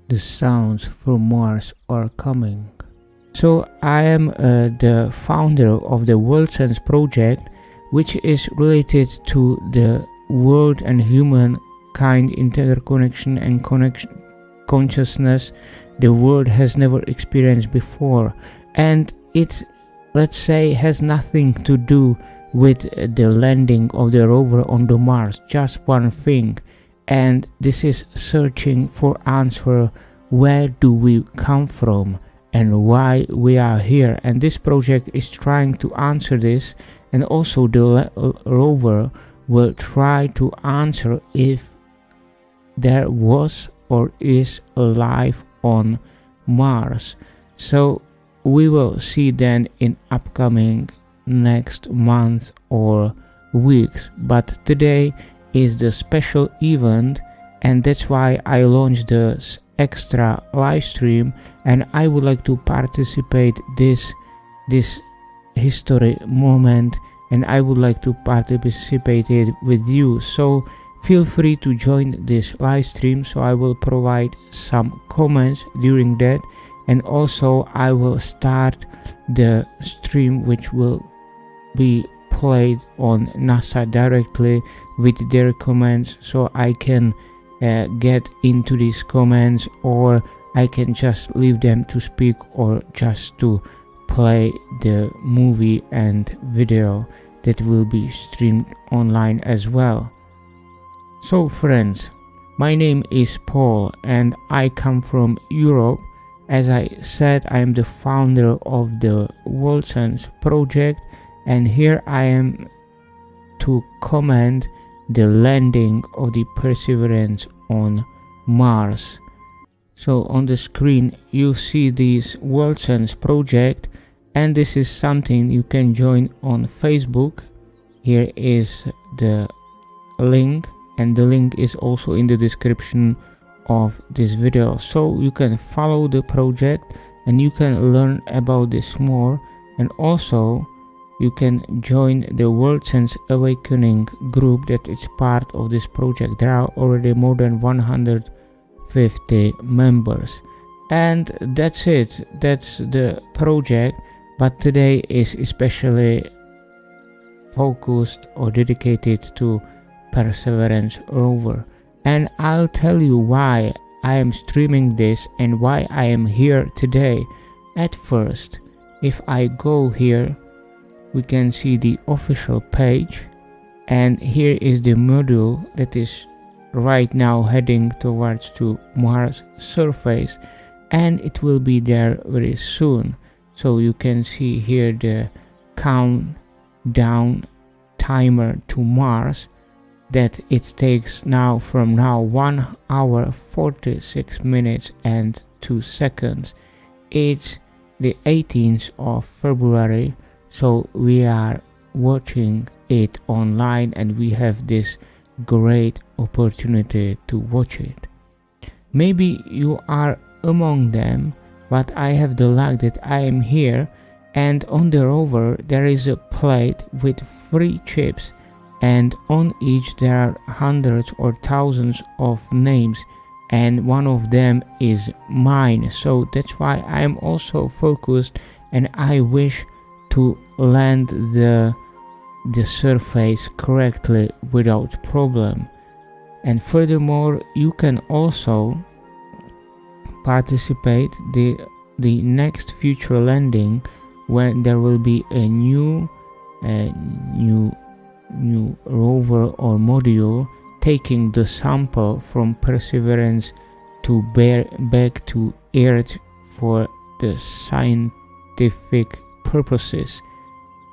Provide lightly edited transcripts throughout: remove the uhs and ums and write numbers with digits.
the sounds from Mars are coming. So I am the founder of the World Sense project, which is related to the world and humankind interconnection and consciousness the world has never experienced before. And it, let's say, has nothing to do with the landing of the rover on the Mars, just one thing. And this is searching for answer, where do we come from and why we are here. And this project is trying to answer this, and also the rover will try to answer if there was or is life on Mars. So we will see then in upcoming next month or weeks, but today is the special event, and that's why I launched this extra live stream, and I would like to participate this history moment, and I would like to participate it with you. So feel free to join this live stream. So I will provide some comments during that, and also I will start the stream which will be played on NASA directly with their comments, so I can get into these comments, or I can just leave them to speak, or just to play the movie and video that will be streamed online as well. So friends, my name is Paul and I come from Europe. As I said, I am the founder of the World Sense project, and here I am to comment the landing of the Perseverance on Mars. So on the screen you see this World Sense project, and this is something you can join on Facebook. Here is the link, and the link is also in the description of this video, so you can follow the project and you can learn about this more, and also you can join the World Sense Awakening group that is part of this project. There are already more than 150 members, and that's it. That's the project, but today is especially focused or dedicated to Perseverance rover, and I'll tell you why I am streaming this and why I am here today. At first, if I go here, we can see the official page, and here is the module that is right now heading towards to Mars surface, and it will be there very soon. So you can see here the countdown timer to Mars, that it takes now from now 1 hour 46 minutes and 2 seconds. It's the 18th of February, so we are watching it online, and we have this great opportunity to watch it. Maybe you are among them, but I have the luck that I am here, and on the rover there is a plate with 3 chips, and on each there are hundreds or thousands of names, and one of them is mine. So that's why I am also focused, and I wish to land the surface correctly without problem. And furthermore, you can also participate the next future landing, when there will be a new rover or module taking the sample from Perseverance to back to Earth for the scientific purposes.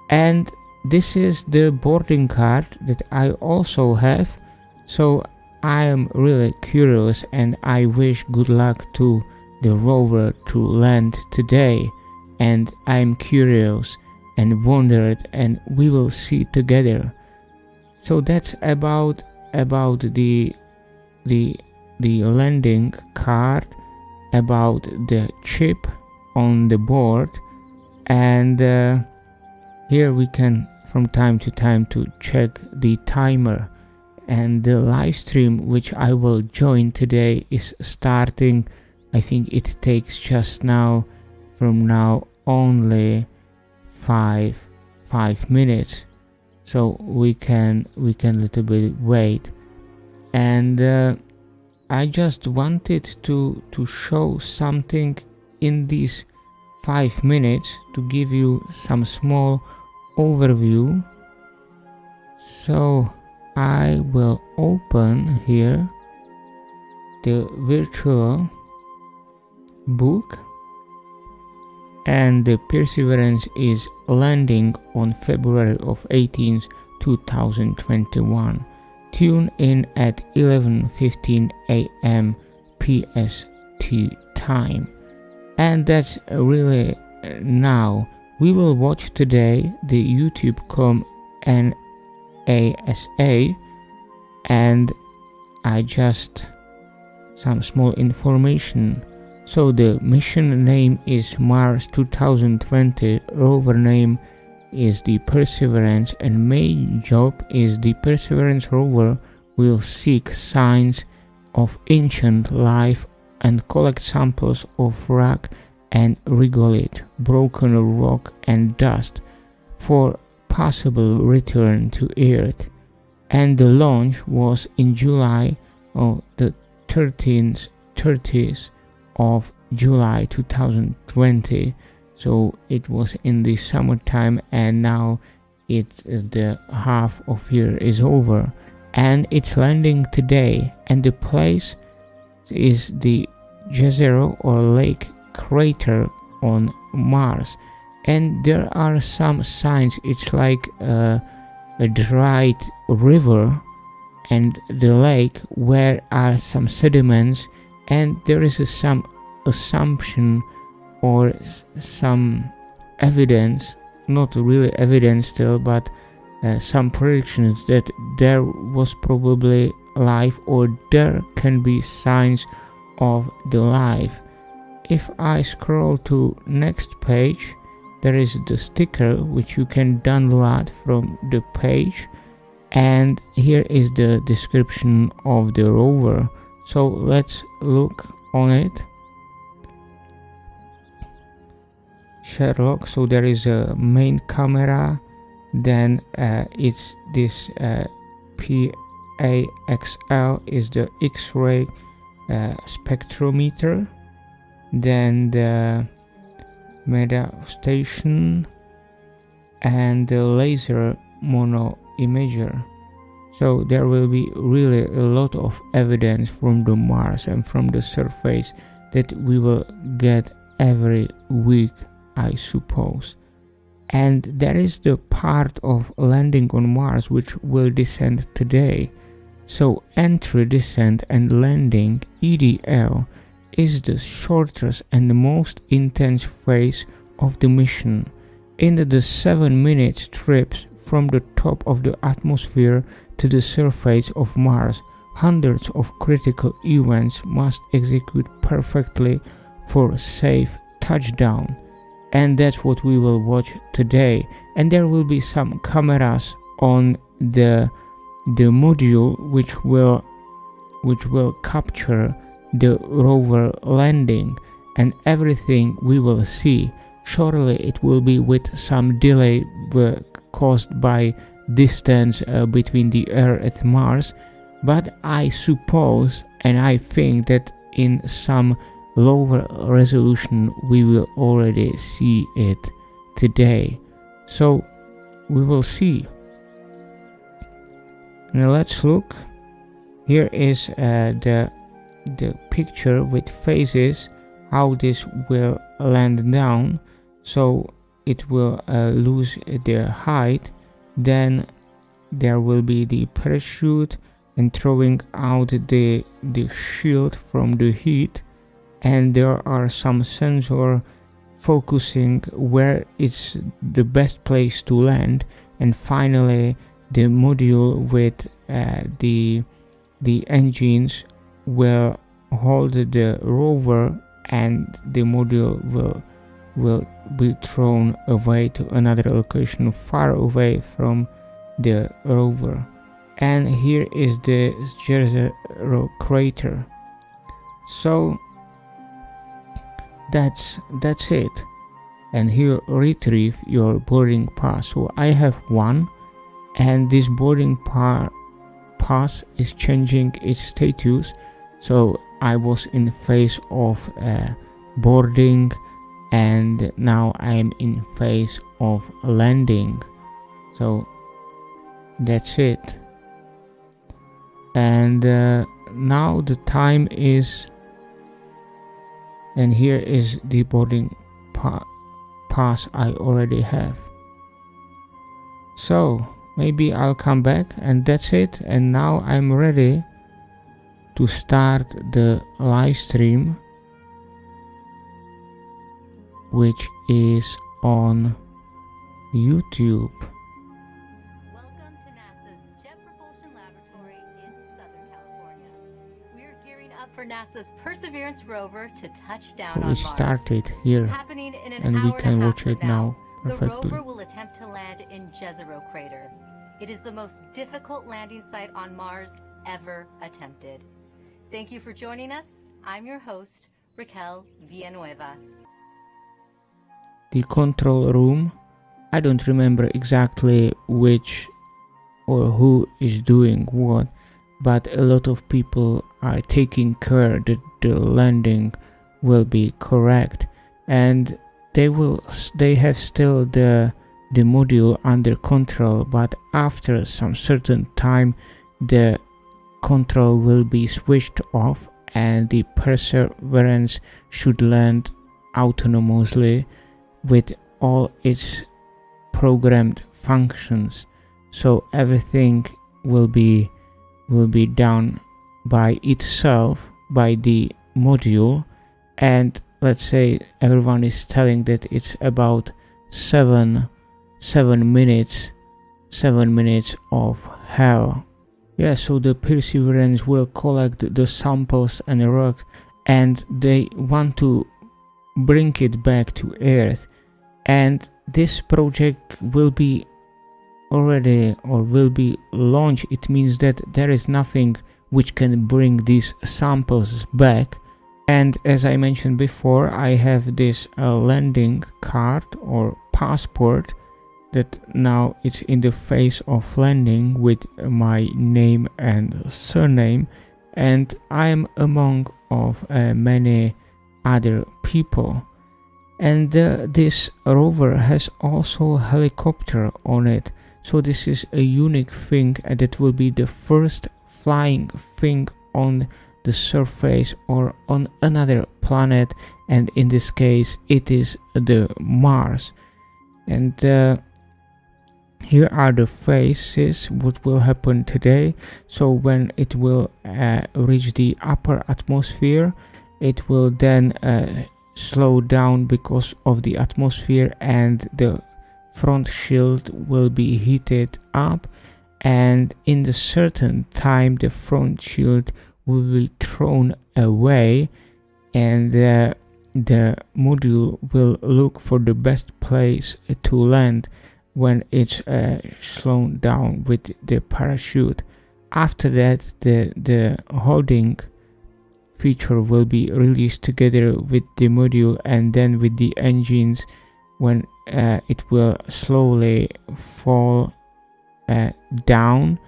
And this is the boarding card that I also have, so I am really curious, and I wish good luck to the rover to land today, and I am curious and wondered, and we will see together. So that's about the landing card, about the chip on the board, and here we can from time to time to check the timer. And the live stream which I will join today is starting I think it takes just now, from now, only five minutes, so we can little bit wait. And I just wanted to show something in these 5 minutes to give you some small overview. So I will open here the virtual book, and the Perseverance is landing on February of 18th, 2021. Tune in at 11:15 a.m. PST time. And that's really now. We will watch today the YouTube.com NASA, and I just some small information. So the mission name is Mars 2020, rover name is the Perseverance, and main job is the Perseverance rover will seek signs of ancient life and collect samples of rock and regolith, broken rock and dust for possible return to Earth. And the launch was in July, of the 30th of July 2020. So it was in the summertime, and now it's the half of year is over, and it's landing today. And the place is the Jezero or lake crater on Mars, and there are some signs. It's like a dried river and the lake where are some sediments, and there is some assumption or some evidence, not really evidence still, but some predictions that there was probably life, or there can be signs of the life. If I scroll to next page, there is the sticker which you can download from the page, and here is the description of the rover. So let's look on it. Sherlock, so there is a main camera, then it's this PAXL is the X-ray spectrometer, then the MEDA station, and the laser mono imager. So there will be really a lot of evidence from the Mars and from the surface that we will get every week, I suppose. And there is the part of landing on Mars which will descend today. So entry, descent and landing, EDL, is the shortest and the most intense phase of the mission. In the 7-minute trips from the top of the atmosphere to the surface of Mars, hundreds of critical events must execute perfectly for safe touchdown. And that's what we will watch today. And there will be some cameras on the module which will capture the rover landing, and everything we will see. Surely it will be with some delay caused by distance between the Earth and Mars, but I suppose and I think that in some lower resolution we will already see it today. So we will see. Now let's look. Here is the picture with phases, how this will land down. So it will lose the height, then there will be the parachute and throwing out the shield from the heat, and there are some sensor focusing where it's the best place to land, and finally the module with the engines will hold the rover, and the module will be thrown away to another location far away from the rover. And here is the Jezero crater. So that's it. And here retrieve your boarding pass. So I have one, and this boarding pass is changing its status. So I was in phase of boarding, and now I am in phase of landing. So that's it. And now the time is, and here is the boarding pass I already have. So maybe I'll come back, and that's it. And now I'm ready to start the live stream, which is on YouTube. Welcome to NASA's Jet Propulsion Laboratory in Southern California. We're gearing up for NASA's Perseverance rover to touch down So on it Mars. started here, Happening in an and we hour can and a half watch from it now The perfectly. rover will attempt to land in Jezero Crater. It is the most difficult landing site on Mars ever attempted. Thank you for joining us. I'm your host, Raquel Villanueva. The control room, I don't remember exactly which or who is doing what, but a lot of people are taking care that the landing will be correct, and they have still the module under control, but after some certain time the control will be switched off and the Perseverance should land autonomously with all its programmed functions. So everything will be done by itself, by the module. And let's say everyone is telling that it's about 7 minutes of hell. Yeah, so the Perseverance will collect the samples and rocks, and they want to bring it back to Earth. And this project will be already, or will be launched. It means that there is nothing which can bring these samples back. And as I mentioned before, I have this landing card or passport that now it's in the phase of landing with my name and surname, and I am among of many other people. And this rover has also a helicopter on it, so this is a unique thing, and it will be the first flying thing on the surface or on another planet, and in this case it is the Mars. And here are the phases what will happen today. So when it will reach the upper atmosphere, it will then slow down because of the atmosphere, and the front shield will be heated up, and in the certain time the front shield will be thrown away, and the module will look for the best place to land when it's slowed down with the parachute. After that, the holding feature will be released together with the module, and then with the engines, when it will slowly fall down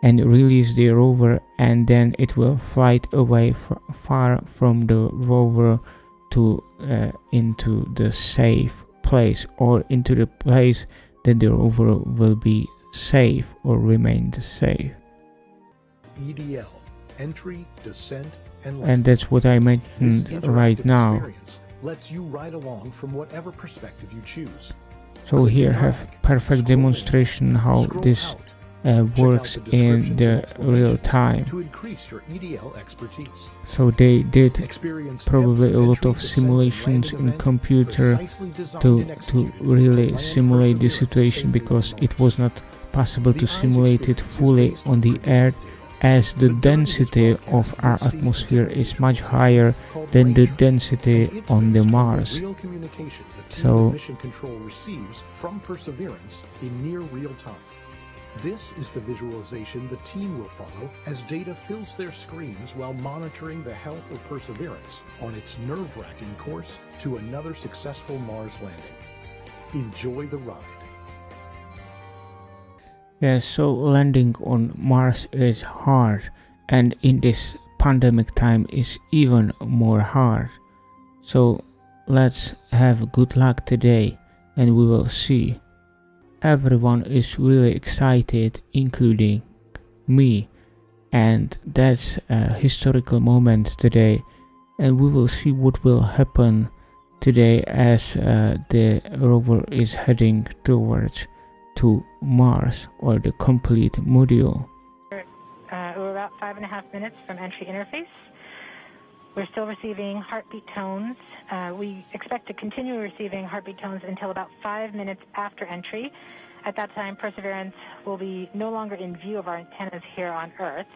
and release the rover, and then it will fly away far from the rover to into the safe place, or into the place that the rover will be safe or remain safe. EDL, entry, descent, and that's what I mentioned right now. Lets you ride along from whatever perspective you choose. So here have perfect demonstration how this works in the real time. To increase your EDL expertise. So they did probably a lot of simulations in computer to really simulate the situation, because it was not possible to simulate it fully on the Earth, as the density of our atmosphere is much higher than the density on the Mars. So mission control receives from Perseverance in near real time. This is the visualization the team will follow as data fills their screens while monitoring the health of Perseverance on its nerve-wracking course to another successful Mars landing. Enjoy the ride. Yeah, so landing on Mars is hard, and in this pandemic time is even more hard. So let's have good luck today, and we will see. Everyone is really excited, including me, and that's a historical moment today, and we will see what will happen today as the rover is heading towards to Mars, or the complete module. We're about 5.5 minutes from entry interface. We're still receiving heartbeat tones. We expect to continue receiving heartbeat tones until about 5 minutes after entry. At that time, Perseverance will be no longer in view of our antennas here on Earth.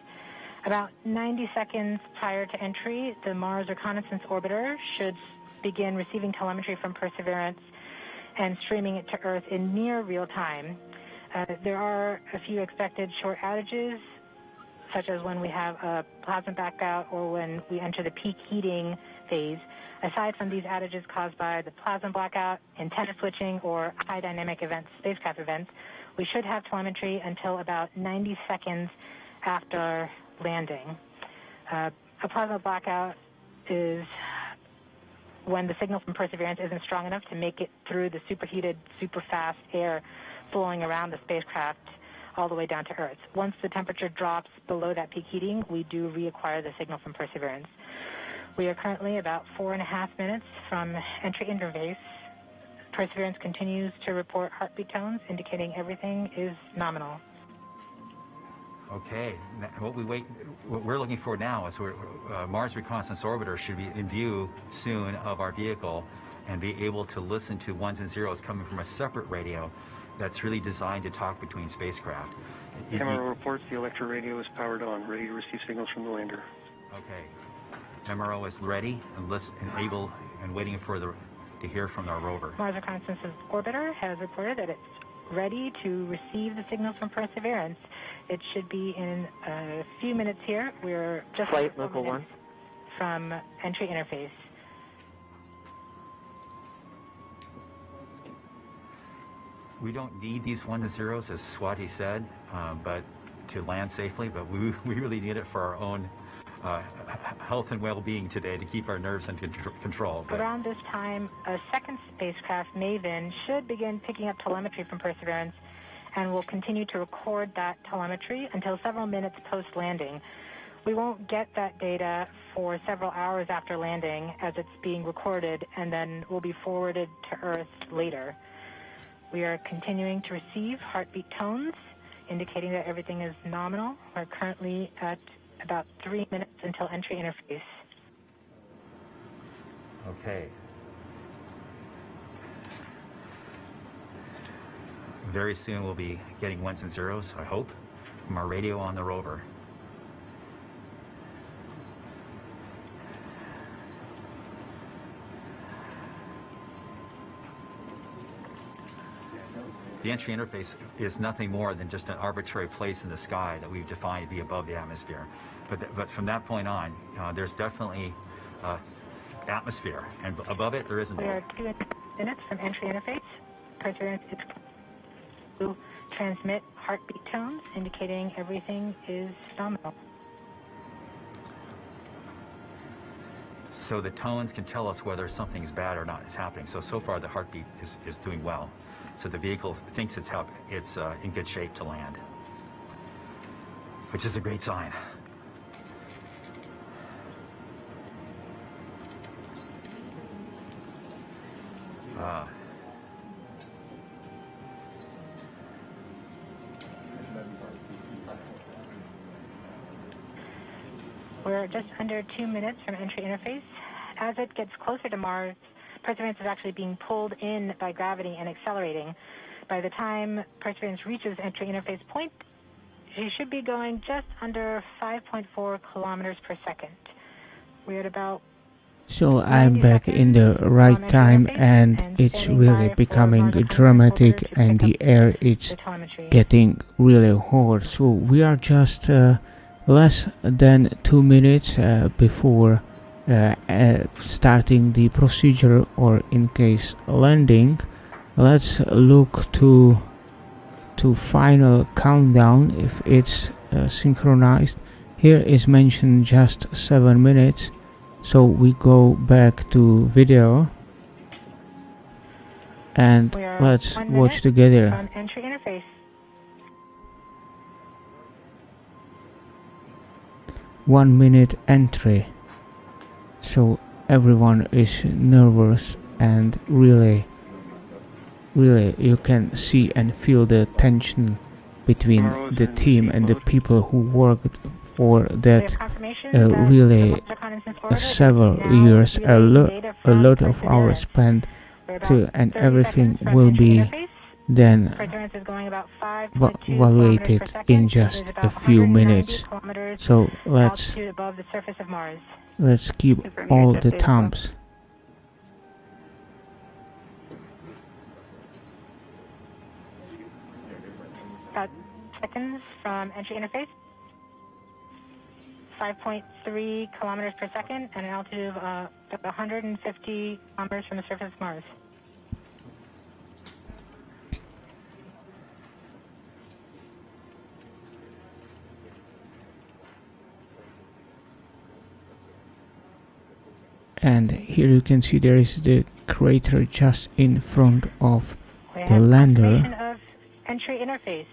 About 90 seconds prior to entry, the Mars Reconnaissance Orbiter should begin receiving telemetry from Perseverance and streaming it to Earth in near real time. There are a few expected short outages, such as when we have a plasma blackout or when we enter the peak heating phase. Aside from these outages caused by the plasma blackout, antenna switching, or high dynamic events, spacecraft events, we should have telemetry until about 90 seconds after landing. A plasma blackout is when the signal from Perseverance isn't strong enough to make it through the superheated, super fast air flowing around the spacecraft all the way down to Earth. Once the temperature drops below that peak heating, we do reacquire the signal from Perseverance. We are currently about 4.5 minutes from entry interface. Perseverance continues to report heartbeat tones, indicating everything is nominal. Okay, what we're looking for now is Mars Reconnaissance Orbiter should be in view soon of our vehicle and be able to listen to ones and zeros coming from a separate radio that's really designed to talk between spacecraft. MRO reports the electro radio is powered on, ready to receive signals from the lander. Okay, MRO is ready and able and waiting for to hear from our rover. Mars Reconnaissance Orbiter has reported that it's ready to receive the signals from Perseverance. It should be in a few minutes here. We're just Flight Local 1 from entry interface. We don't need these ones and zeros, as Swati said, but to land safely, but we really need it for our own health and well-being today, to keep our nerves under control. But around this time, a second spacecraft, MAVEN, should begin picking up telemetry from Perseverance and will continue to record that telemetry until several minutes post-landing. We won't get that data for several hours after landing as it's being recorded, and then will be forwarded to Earth later. We are continuing to receive heartbeat tones, indicating that everything is nominal. We're currently at about 3 minutes until entry interface. Okay. Very soon we'll be getting ones and zeros, I hope, from our radio on the rover. The entry interface is nothing more than just an arbitrary place in the sky that we've defined to be above the atmosphere. But from that point on, there's definitely atmosphere, and above it there isn't. We are 2 minutes from entry interface. Perseverance is to transmit heartbeat tones, indicating everything is nominal. So the tones can tell us whether something's bad or not is happening. So far the heartbeat is doing well. So the vehicle thinks it's in good shape to land, which is a great sign. We're just under 2 minutes from entry interface. As it gets closer to Mars, Perseverance is actually being pulled in by gravity and accelerating. By the time Perseverance reaches entry interface point, she should be going just under 5.4 kilometers per second. We're at about So I'm back in the right time, and it's really becoming dramatic, and the air is getting really hot. So we are just less than 2 minutes before starting the procedure, or in case landing. Let's look to final countdown if it's synchronized. Here is mentioned just 7 minutes, so we go back to video and let's watch together. From entry interface. 1 minute entry. So everyone is nervous, and really you can see and feel the tension between the team and the people who worked for that really several years, a lot of hours spent to, and everything will be then evaluated in just a few minutes. So let's keep all the thumbs. About seconds from entry interface. 5.3 kilometers per second and an altitude of 150 kilometers from the surface of Mars. And here you can see there is the crater just in front of the lander. Of entry interface.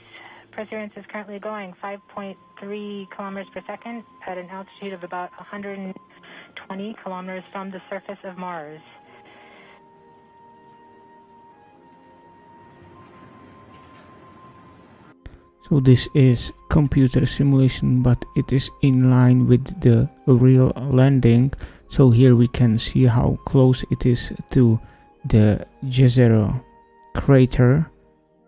Perseverance is currently going 5.3 kilometers per second at an altitude of about 120 kilometers from the surface of Mars. So this is computer simulation, but it is in line with the real landing. So here we can see how close it is to the Jezero crater,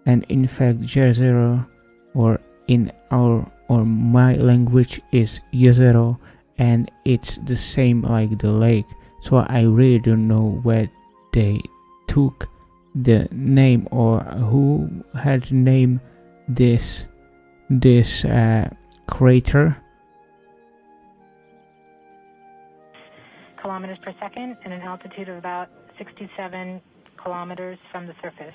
and in fact Jezero, or in our or my language, is Jezero, and it's the same like the lake. So I really don't know where they took the name, or who had named this crater. Kilometers per second and an altitude of about 67 kilometers from the surface.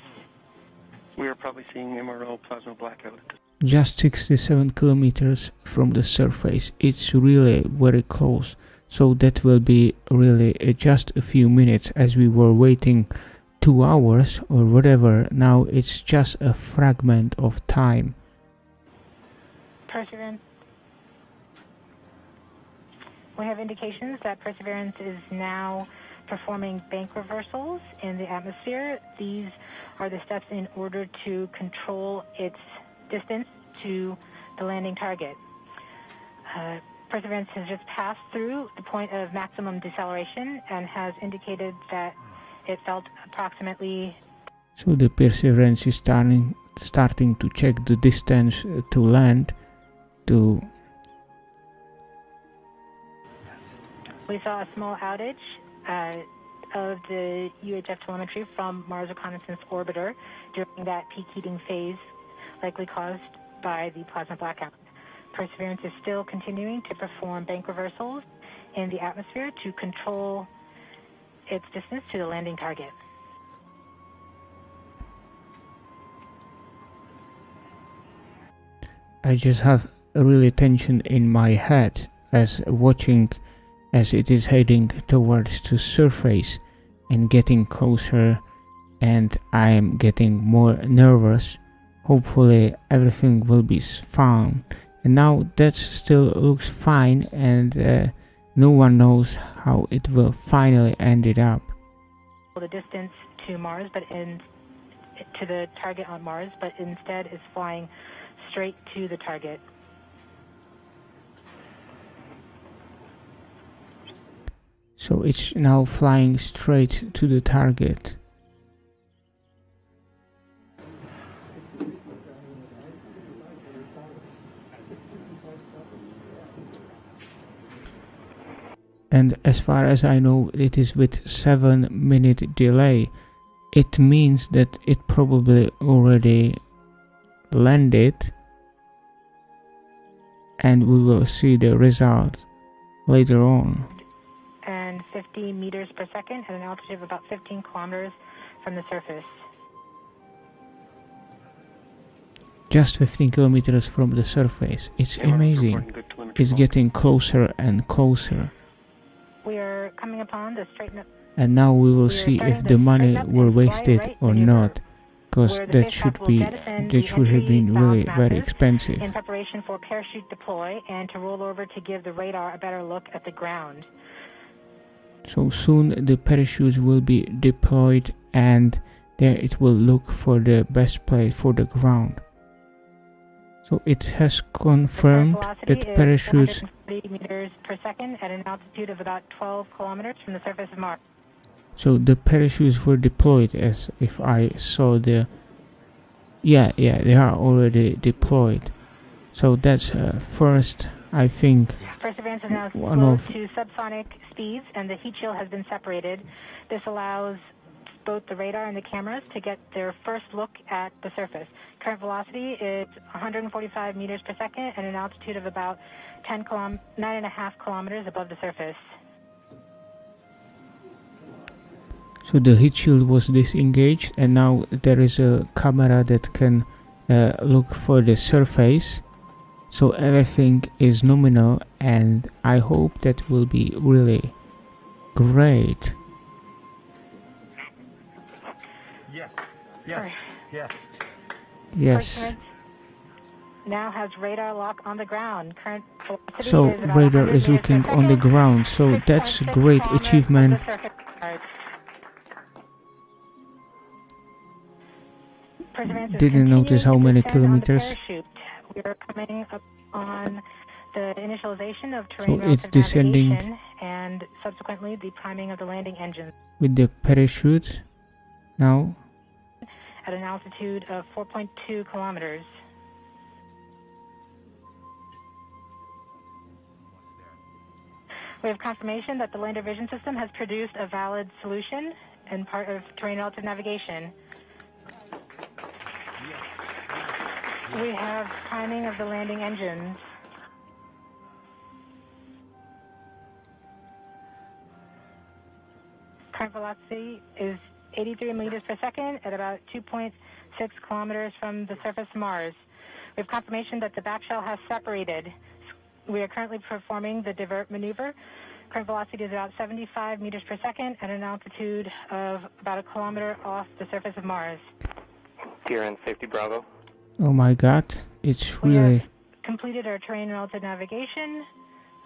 We are probably seeing MRO plasma blackout. Just 67 kilometers from the surface. It's really very close. So that will be really just a few minutes, as we were waiting 2 hours or whatever. Now it's just a fragment of time. Perseverance. We have indications that Perseverance is now performing bank reversals in the atmosphere. These are the steps in order to control its distance to the landing target. Perseverance has just passed through the point of maximum deceleration and has indicated that it felt approximately... So the Perseverance is starting to check the distance to land to... We saw a small outage of the UHF telemetry from Mars Reconnaissance Orbiter during that peak heating phase, likely caused by the plasma blackout. Perseverance is still continuing to perform bank reversals in the atmosphere to control its distance to the landing target. I just have a really tension in my head as watching as it is heading towards the surface and getting closer, and I am getting more nervous. Hopefully everything will be fine. And now that still looks fine, and no one knows how it will finally end it up. The distance to Mars, to the target on Mars, but instead is flying straight to the target. So it's now flying straight to the target. And as far as I know, it is with 7-minute delay. It means that it probably already landed, and we will see the result later on. And 50 meters per second at an altitude of about 15 kilometers from the surface. Just 15 kilometers from the surface. It's MRO amazing. reporting good telemetry It's fault. getting closer and closer. We are coming upon the straighten up And now we will We are see starting if to the money straighten up were and fly wasted right or maneuver, not, because where the that spacecraft should will be jettison that the should have entry been really valve very masses expensive. in preparation for parachute deploy and to roll over to give the radar a better look at the ground. So soon the parachutes will be deployed, and there it will look for the best place for the ground. So it has confirmed Velocity that is parachutes. 140 meters per second at an altitude of about 12 kilometers from the surface of Mars. So the parachutes were deployed, as if I saw the. Yeah, they are already deployed. So that's first, I think. Perseverance is now One slowed of- to subsonic speeds, and the heat shield has been separated. This allows both the radar and the cameras to get their first look at the surface. Current velocity is 145 meters per second at an altitude of about 9.5 kilometers above the surface. So the heat shield was disengaged, and now there is a camera that can look for the surface. So everything is nominal, and I hope that will be really great. Yes. Yes. Yes. Yes. Perseverance now has radar lock on the ground. Current velocity So is about radar 100 is meters per looking on the second, ground. So 6.6 that's a great kilometers achievement. from the surface of Mars. Perseverance is Didn't notice how continuing many to descend on the kilometers. parachute. We are coming up on the initialization of So terrain it's relative descending navigation and subsequently the priming of the landing engine with the parachute now. at an altitude of 4.2 kilometers. We have confirmation that the lander vision system has produced a valid solution and part of terrain relative navigation. We have priming of the landing engines. Current velocity is 83 meters per second at about 2.6 kilometers from the surface of Mars. We have confirmation that the back shell has separated. We are currently performing the divert maneuver. Current velocity is about 75 meters per second at an altitude of about a kilometer off the surface of Mars. TRN Safety Bravo. Oh my god, it's We really. have completed our terrain relative navigation.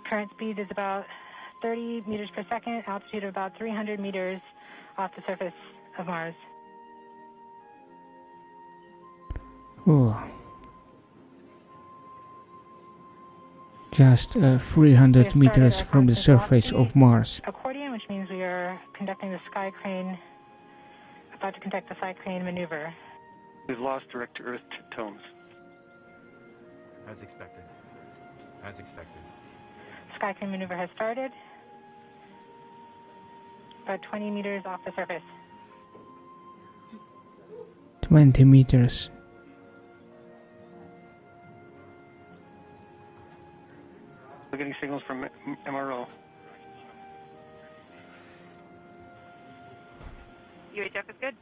Current speed is about 30 meters per second, altitude of about 300 meters off the surface of Mars. Oh. Just 300 meters from the surface of Mars. Accordion, which means we are conducting the sky crane, about to conduct the sky crane maneuver. We've lost direct to Earth tones. As expected. As expected. Sky crane maneuver has started. About 20 meters off the surface. 20 meters. We're getting signals from MRO. UHF is good.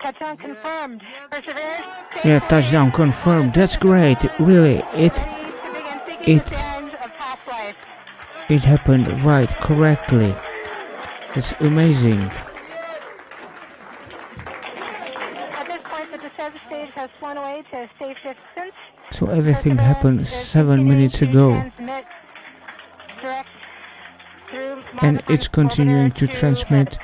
Touchdown confirmed. Perseverance. Yeah, touchdown confirmed. That's great. Really, it happened right, correctly. It's amazing. At this point, the descent stage has flown away to a safe distance. So everything Perseverance happened is 7 continuing minutes to ago, transmit direct through and Mars it's continuing to orbiter transmit.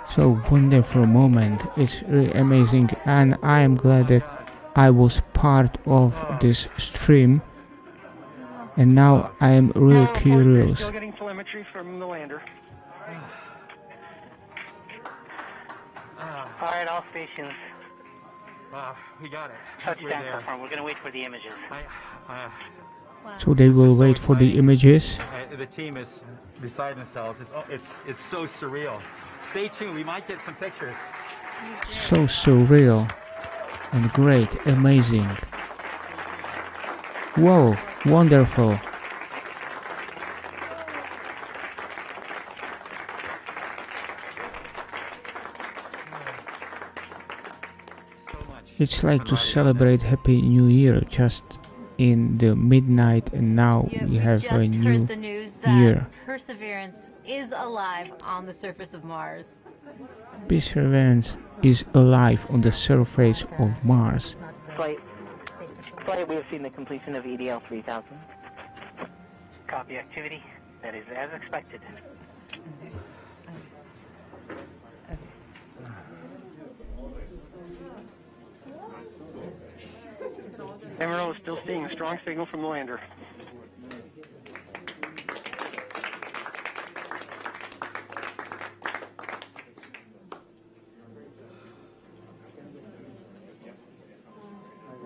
So wonderful moment. It's really amazing, and I am glad that I was part of this stream, and now I am really curious. Still getting telemetry from the lander. All right, all stations. We got it. Touchdown confirmed. We're going to wait for the images. So they will wait for the images. The team is beside themselves. It's so surreal. Stay tuned. We might get some pictures. So surreal and great, amazing. Whoa, wonderful. It's like to celebrate Happy New Year just in the midnight, and now we have a new heard the news that year. Perseverance is alive on the surface of Mars. Perseverance is alive on the surface of Mars. Flight, we have seen the completion of EDL 3000. Copy activity. That is as expected. MRO is still seeing a strong signal from the lander.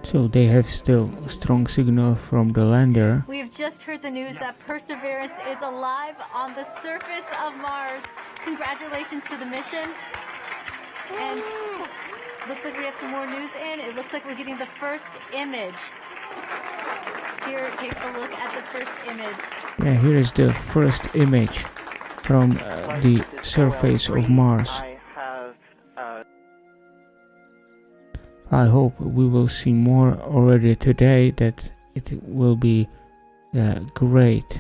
So they have still a strong signal from the lander. We have just heard the news that Perseverance is alive on the surface of Mars. Congratulations to the mission. And looks like we have some more news in. It looks like we're getting the first image. Here, take a look at the first image. Yeah, here is the first image from the surface of Mars. I hope we will see more already today, that it will be great.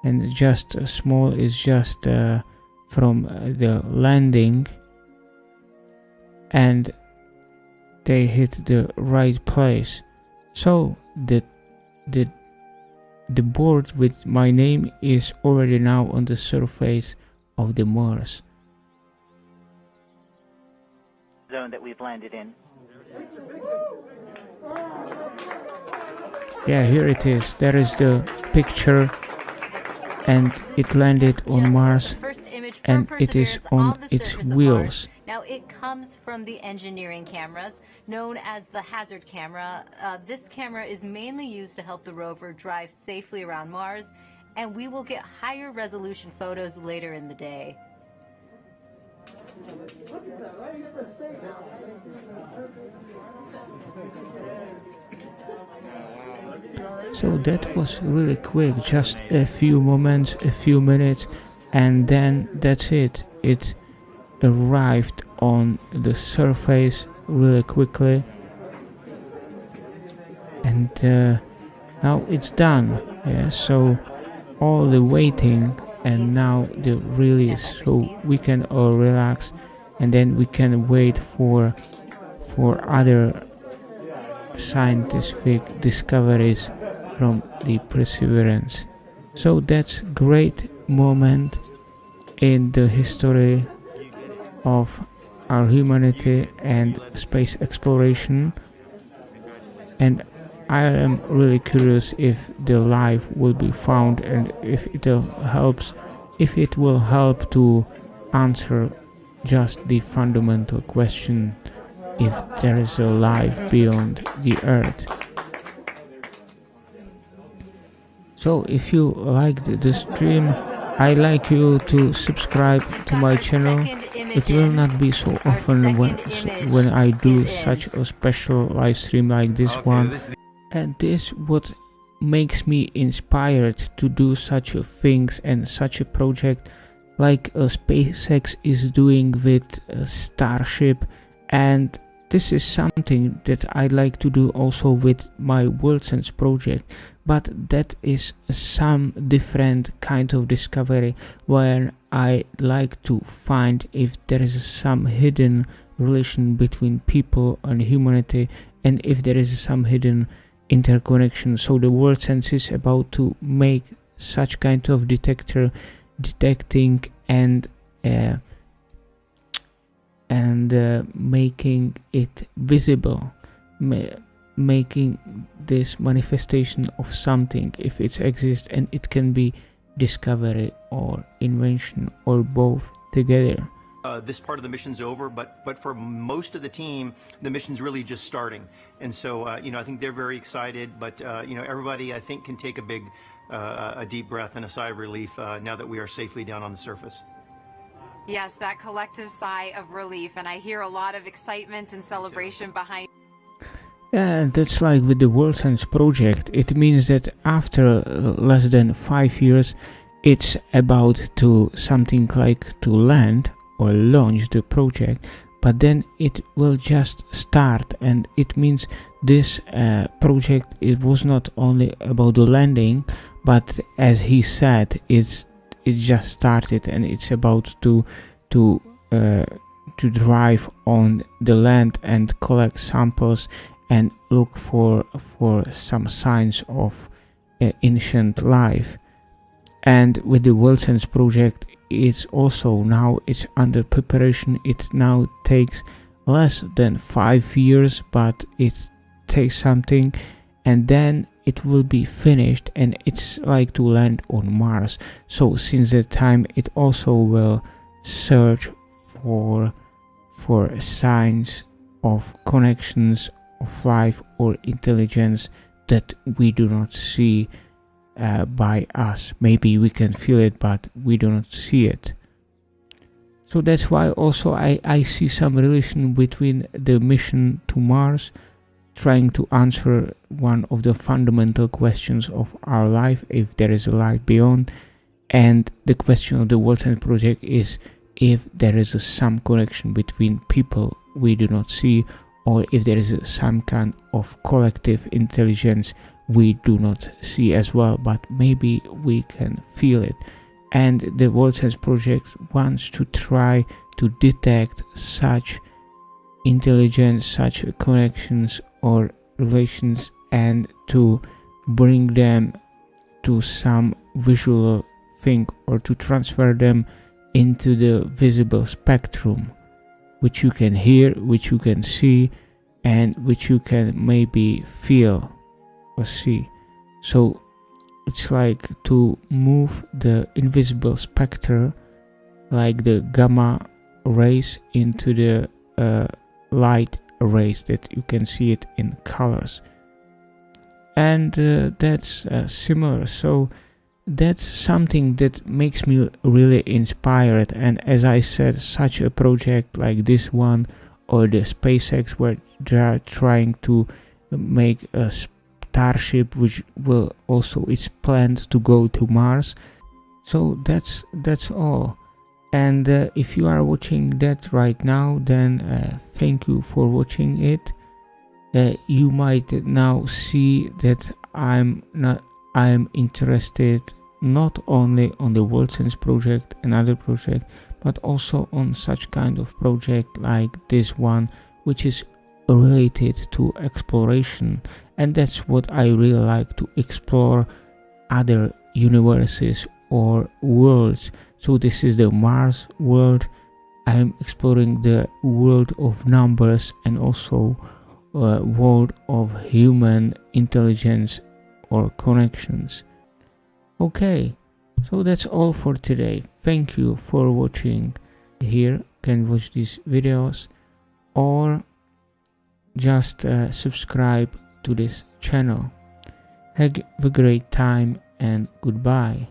And just small is just from the landing, and they hit the right place. So the board with my name is already now on the surface of the Mars. Zone that we've landed in. Yeah, here it is. There is the picture, and it landed on Mars, and it is on its wheels. Now it comes from the engineering cameras known as the hazard camera. This camera is mainly used to help the rover drive safely around Mars, and we will get higher resolution photos later in the day. So that was really quick, just a few moments, a few minutes, and then that's it. It arrived on the surface really quickly, and now it's done. Yeah, so all the waiting and now the release, so we can all relax, and then we can wait for other scientific discoveries from the Perseverance. So that's great moment in the history of our humanity and space exploration, and I am really curious if the life will be found, and if it will help to answer just the fundamental question, if there is a life beyond the Earth. So if you liked the stream, I'd like you to subscribe to my channel. It will not be so often when I do such a special live stream like this one. And this what makes me inspired to do such a things and such a project like SpaceX is doing with Starship, and this is something that I like to do also with my WorldSense project, but that is some different kind of discovery where I like to find if there is some hidden relation between people and humanity, and if there is some hidden interconnection. So the WorldSense is about to make such kind of detecting and making it visible, making this manifestation of something, if it exists, and it can be discovery or invention or both together. this part of the mission's over, but for most of the team, the mission's really just starting. And so, I think they're very excited, but, everybody, I think, can take a deep breath and a sigh of relief now that we are safely down on the surface. Yes, that collective sigh of relief, and I hear a lot of excitement and celebration behind. Yeah, that's like with the World Science Project. It means that after less than 5 years, it's about to something like to land or launch the project, but then it will just start, and it means this project, it was not only about the landing, but as he said, it just started, and it's about to drive on the land and collect samples and look for some signs of ancient life. And with the World Science Project, it's also now it's under preparation. It now takes less than 5 years, but it takes something, and then it will be finished, and it's like to land on Mars. So since that time, it also will search for signs of connections of life or intelligence that we do not see by us. Maybe we can feel it, but we do not see it. So that's why also I see some relation between the mission to Mars, trying to answer one of the fundamental questions of our life, if there is a life beyond, and the question of the World Science Project is if there is some connection between people we do not see, or if there is some kind of collective intelligence we do not see as well, but maybe we can feel it. And the World Science Project wants to try to detect such intelligence, such connections or relations, and to bring them to some visual thing, or to transfer them into the visible spectrum, which you can hear, which you can see, and which you can maybe feel or see. So it's like to move the invisible spectra, like the gamma rays, into the light rays that you can see it in colors. And that's similar. So that's something that makes me really inspired. And as I said, such a project like this one, or the SpaceX, where they are trying to make a Starship, which will also, it's planned to go to Mars. So that's all. And if you are watching that right now, then thank you for watching it. You might now see that I'm interested not only on the World Science Project, another project, but also on such kind of project like this one, which is related to exploration. And that's what I really like, to explore other universes or worlds. So this is the Mars world. I'm exploring the world of numbers, and also world of human intelligence or connections. Okay, so that's all for today. Thank you for watching. Here you can watch these videos, or just subscribe to this channel. Have a great time, and goodbye.